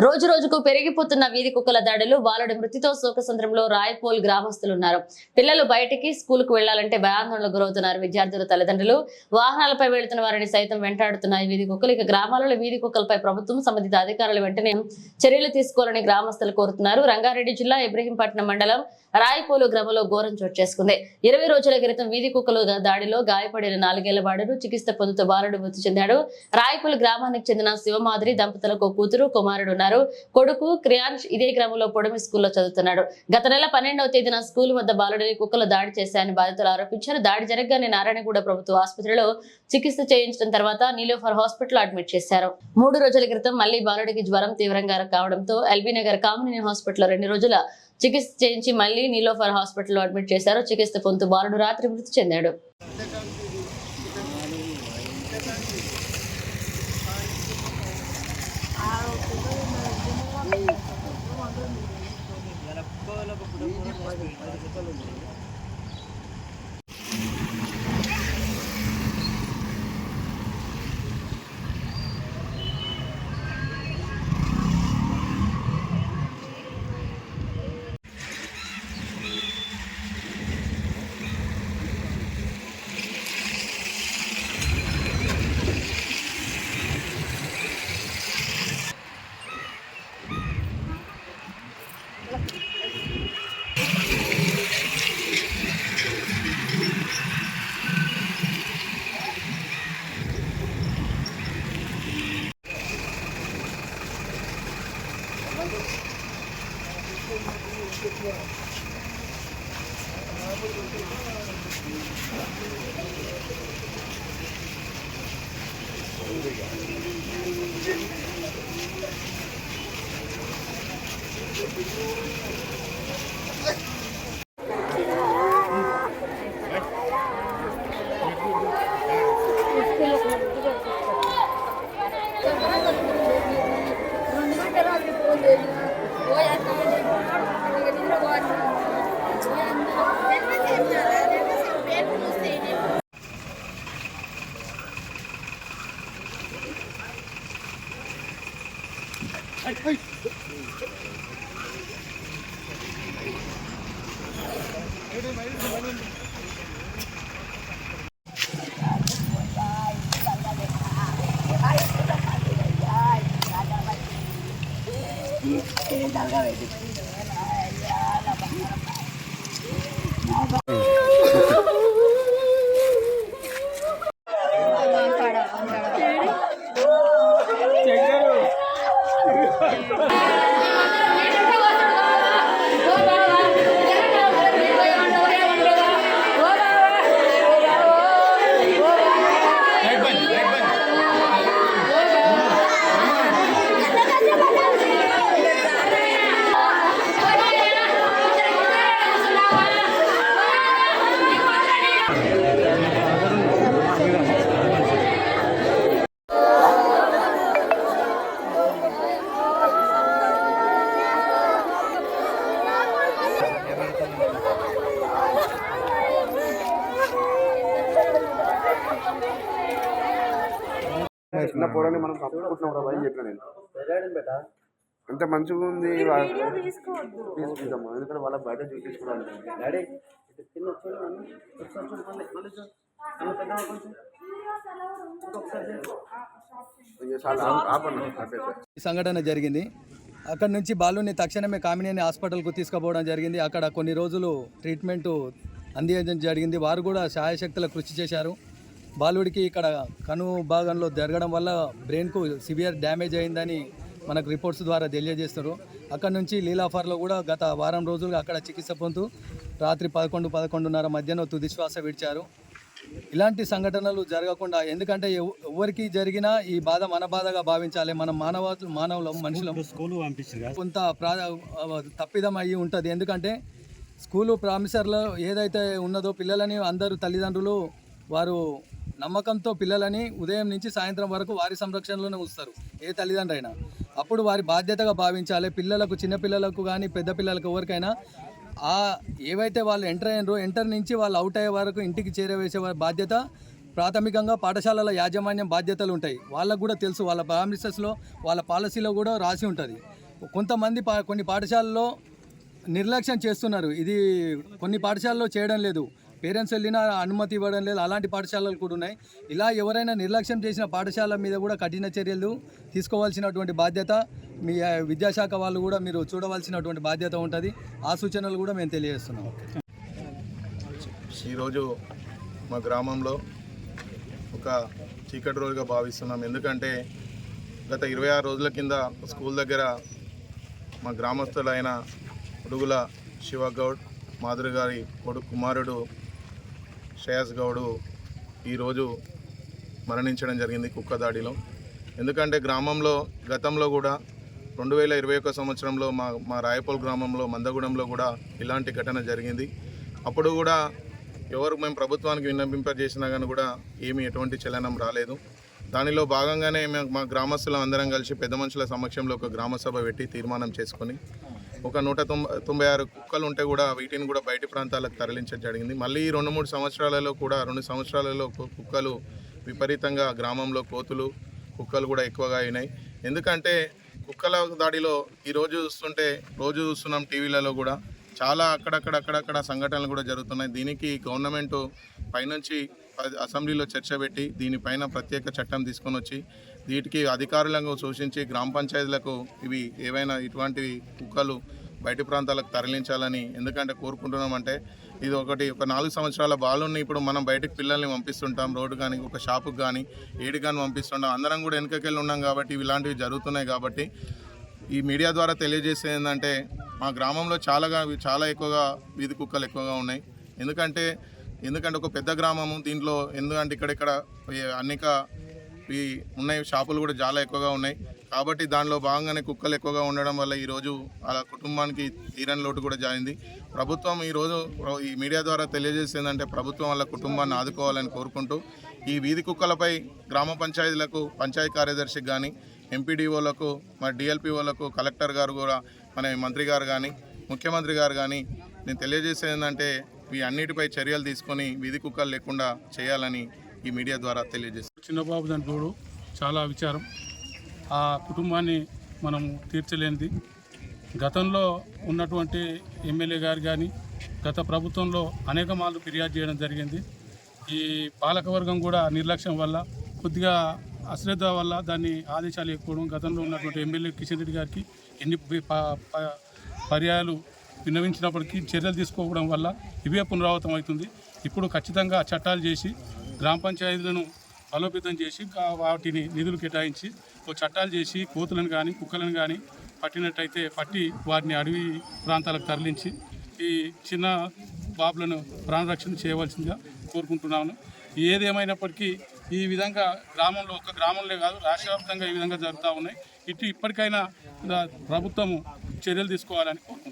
రోజు రోజుకు పెరిగిపోతున్న వీధి కుక్కల దాడులు బాలుడి మృతితో శోకసంద్రంలో రాయపోల్ గ్రామస్తులున్నారు. పిల్లలు బయటికి స్కూలుకు వెళ్లాలంటే భయాందోళనకు గురవుతున్నారు. విద్యార్థుల తల్లిదండ్రులు వాహనాలపై వెళుతున్న వారిని సైతం వెంటాడుతున్నాయి వీధి కుక్కలు. ఇక గ్రామాలలో వీధి కుక్కలపై ప్రభుత్వం సంబంధిత అధికారులు వెంటనే చర్యలు తీసుకోవాలని గ్రామస్తులు కోరుతున్నారు. రంగారెడ్డి జిల్లా ఇబ్రహీంపట్నం మండలం రాయపోలు గ్రామంలో ఘోరం చోటు చేసుకుంది. 20 రోజుల క్రితం వీధి కుక్కలు దాడిలో గాయపడిన 4 ఏళ్ల బాలుడు చికిత్స పొందుతూ బాలుడు మృతి చెందాడు. రాయపోలు గ్రామానికి చెందిన శివమాధురి దంపతులకు కూతురు కుమారుడు ఉన్నారు. కొడుకు క్రియాన్ష్ ఇదే గ్రామంలో పొడమి స్కూల్లో చదువుతున్నాడు. గత నెల 12వ తేదీన స్కూల్ వద్ద బాలుడిని కుక్కలు దాడి చేశాయని బాధితులు ఆరోపించారు. దాడి జరగగానే నారాయణగూడ ప్రభుత్వ ఆసుపత్రిలో చికిత్స చేయించడం తర్వాత నీలోఫర్ హాస్పిటల్ అడ్మిట్ చేశారు. 3 రోజుల క్రితం మళ్లీ బాలుడికి జ్వరం తీవ్రంగా కావడంతో ఎల్బీ నగర్ కామినేని హాస్పిటల్లో 2 రోజుల చికిత్స చేయించి మళ్లీ నీలోఫర్ హాస్పిటల్లో అడ్మిట్ చేశారు. చికిత్స పొందుతూ బాలుడు రాత్రి మృతి చెందాడు. చిన్న పోరాని మనం తప్పుకుంటున్నాం రా అని చెప్పిన నేను ఎంత మంచిగా ఉంది తీసుకుంటాము. ఎందుకంటే వాళ్ళ బయట చూపించుకోవడానికి డాడీ ఈ సంఘటన జరిగింది. అక్కడ నుంచి బాలుని తక్షణమే కామినేని హాస్పిటల్కు తీసుకుపోవడం జరిగింది. అక్కడ కొన్ని రోజులు ట్రీట్మెంట్ అందించడం జరిగింది. వారు కూడా శాయశక్తుల కృషి చేశారు. బాలుడికి ఇక్కడ కను భాగంలో జరగడం వల్ల బ్రెయిన్కు సివియర్ డ్యామేజ్ అయిందని మనకు రిపోర్ట్స్ ద్వారా తెలియజేస్తారు. అక్కడ నుంచి లీలాఫర్లో కూడా గత వారం రోజులుగా అక్కడ చికిత్స పొందుతూ రాత్రి 11-11:30 మధ్యన తుదిశ్వాస విడిచారు. ఇలాంటి సంఘటనలు జరగకుండా, ఎందుకంటే ఎవరికి జరిగినా ఈ బాధ మన బాధగా భావించాలి. మనం మానవులం, మనుషులం. కొంత తప్పిదం అయ్యి ఉంటుంది. ఎందుకంటే స్కూలు ప్రామిసర్లో ఏదైతే ఉన్నదో పిల్లలని అందరూ తల్లిదండ్రులు వారు నమ్మకంతో పిల్లలని ఉదయం నుంచి సాయంత్రం వరకు వారి సంరక్షణలోనే ఉంచుతారు, ఏ తల్లిదండ్రులు అయినా. అప్పుడు వారి బాధ్యతగా భావించాలి. పిల్లలకు, చిన్నపిల్లలకు కానీ పెద్ద పిల్లలకు ఎవరికైనా ఏవైతే వాళ్ళు ఎంటర్ అయినరో ఎంటర్ నుంచి వాళ్ళు అవుట్ అయ్యే వరకు ఇంటికి చేరవేసే బాధ్యత ప్రాథమికంగా పాఠశాలల యాజమాన్యం బాధ్యతలు ఉంటాయి. వాళ్ళకు కూడా తెలుసు, వాళ్ళ ప్రామిసెస్లో వాళ్ళ పాలసీలో కూడా రాసి ఉంటుంది. కొంతమంది కొన్ని పాఠశాలల్లో నిర్లక్ష్యం చేస్తున్నారు. ఇది కొన్ని పాఠశాలలో చేయడం లేదు, పేరెంట్స్ వెళ్ళినా అనుమతి ఇవ్వడం లేదు, అలాంటి పాఠశాలలు కూడా ఉన్నాయి. ఇలా ఎవరైనా నిర్లక్ష్యం చేసిన పాఠశాల మీద కూడా కఠిన చర్యలు తీసుకోవాల్సినటువంటి బాధ్యత మీ విద్యాశాఖ వాళ్ళు కూడా మీరు చూడవలసినటువంటి బాధ్యత ఉంటుంది. ఆ సూచనలు కూడా మేము తెలియజేస్తున్నాం. ఈరోజు మా గ్రామంలో ఒక చీకటి రోజుగా భావిస్తున్నాం. ఎందుకంటే గత 26 రోజుల కింద స్కూల్ దగ్గర మా గ్రామస్తులైన ఉడుగుల శివగౌడ్ మాధురి గారి కుమారుడు శ్రేయస్ గౌడు ఈరోజు మరణించడం జరిగింది కుక్క దాడిలో. ఎందుకంటే గ్రామంలో గతంలో కూడా 2021 సంవత్సరంలో మా రాయపోల్ గ్రామంలో మందగూడెంలో కూడా ఇలాంటి ఘటన జరిగింది. అప్పుడు కూడా మేము ప్రభుత్వానికి విన్నవింపజేసినా కానీ కూడా ఎటువంటి చలనం రాలేదు. దానిలో భాగంగానే మా గ్రామస్తులం అందరం కలిసి పెద్ద మనుషుల సమక్షంలో ఒక గ్రామ సభ పెట్టి తీర్మానం చేసుకొని ఒక 196 కుక్కలు ఉంటే కూడా వీటిని కూడా బయటి ప్రాంతాలకు తరలించడం జరిగింది. మళ్ళీ 2-3 సంవత్సరాలలో కూడా 2 సంవత్సరాలలో కుక్కలు విపరీతంగా గ్రామంలో కుక్కలు కూడా ఎక్కువగా అయినాయి. ఎందుకంటే కుక్కల దాడిలో రోజు చూస్తున్నాం టీవీలలో కూడా చాలా అక్కడక్కడ సంఘటనలు కూడా జరుగుతున్నాయి. దీనికి గవర్నమెంట్ పైనుంచి అసెంబ్లీలో చర్చ పెట్టి దీనిపైన ప్రత్యేక చట్టం తీసుకొని వచ్చి వీటికి అధికారులను సూచించి గ్రామ పంచాయతీలకు ఇవి ఏవైనా ఇటువంటివి కుక్కలు బయటి ప్రాంతాలకు తరలించాలని ఎందుకంటే కోరుకుంటున్నామంటే ఇది ఒక 4 సంవత్సరాల బాలుని ఇప్పుడు మనం బయటకు పిల్లల్ని పంపిస్తుంటాం, రోడ్డు కానీ ఒక షాపుకి కానీ ఏడికి కానీ పంపిస్తుంటాం. అందరం కూడా వెనుకకెళ్ళి ఉన్నాం కాబట్టి ఇలాంటివి జరుగుతున్నాయి. కాబట్టి ఈ మీడియా ద్వారా తెలియజేసేది ఏంటంటే మా గ్రామంలో చాలా ఎక్కువగా వీధి కుక్కలు ఎక్కువగా ఉన్నాయి. ఎందుకంటే ఒక పెద్ద గ్రామము, దీంట్లో ఎందుకంటే ఇక్కడిక్కడ అనేక ఉన్నాయి, షాపులు కూడా చాలా ఎక్కువగా ఉన్నాయి. కాబట్టి దానిలో భాగంగానే కుక్కలు ఎక్కువగా ఉండడం వల్ల ఈరోజు అలా కుటుంబానికి తీరని లోటు కూడా జరిగింది. ప్రభుత్వం ఈరోజు ఈ మీడియా ద్వారా తెలియజేసేందంటే ప్రభుత్వం వాళ్ళ కుటుంబాన్ని ఆదుకోవాలని కోరుకుంటూ ఈ వీధి కుక్కలపై గ్రామ పంచాయతీలకు పంచాయతీ కార్యదర్శికి కానీ ఎంపీడీఓలకు మరి డిఎల్పీఓలకు కలెక్టర్ గారు కూడా మన మంత్రి గారు కానీ ముఖ్యమంత్రి గారు కానీ నేను తెలియజేసేది ఏంటంటే ఈ అన్నిటిపై చర్యలు తీసుకొని వీధి కుక్కలు లేకుండా చేయాలని ఈ మీడియా ద్వారా తెలియజేస్తాను. చిన్నబాబు దాంట్లో చాలా విచారం, ఆ కుటుంబాన్ని మనం తీర్చలేనిది. గతంలో ఉన్నటువంటి ఎమ్మెల్యే గారు కానీ గత ప్రభుత్వంలో అనేక మార్లు ఫిర్యాదు చేయడం జరిగింది. ఈ పాలకవర్గం కూడా నిర్లక్ష్యం వల్ల కొద్దిగా అశ్రద్ధ వల్ల దాన్ని ఆదేశాలు ఎక్కువడం, గతంలో ఉన్నటువంటి ఎమ్మెల్యే కిషన్ రెడ్డి గారికి ఎన్ని పర్యాయాలు విన్నవించినప్పటికీ చర్యలు తీసుకోవడం వల్ల ఇవే పునరావృతం అవుతుంది. ఇప్పుడు ఖచ్చితంగా చట్టాలు చేసి గ్రామ పంచాయతీలను బలోపేతం చేసి వాటిని నిధులు కేటాయించి చట్టాలు చేసి కోతులను కానీ కుక్కలను కానీ పట్టినట్టయితే పట్టి వాటిని అడవి ప్రాంతాలకు తరలించి ఈ చిన్న బాబులను ప్రాణరక్షణ చేయవలసిందిగా కోరుకుంటున్నాను. ఏదేమైనప్పటికీ ఈ విధంగా గ్రామంలో ఒక గ్రామంలో కాదు రాష్ట్ర వ్యాప్తంగా ఈ విధంగా జరుగుతూ ఉన్నాయి. ఇప్పటికైనా ప్రభుత్వము చర్యలు తీసుకోవాలని కోరుకుంటున్నాను.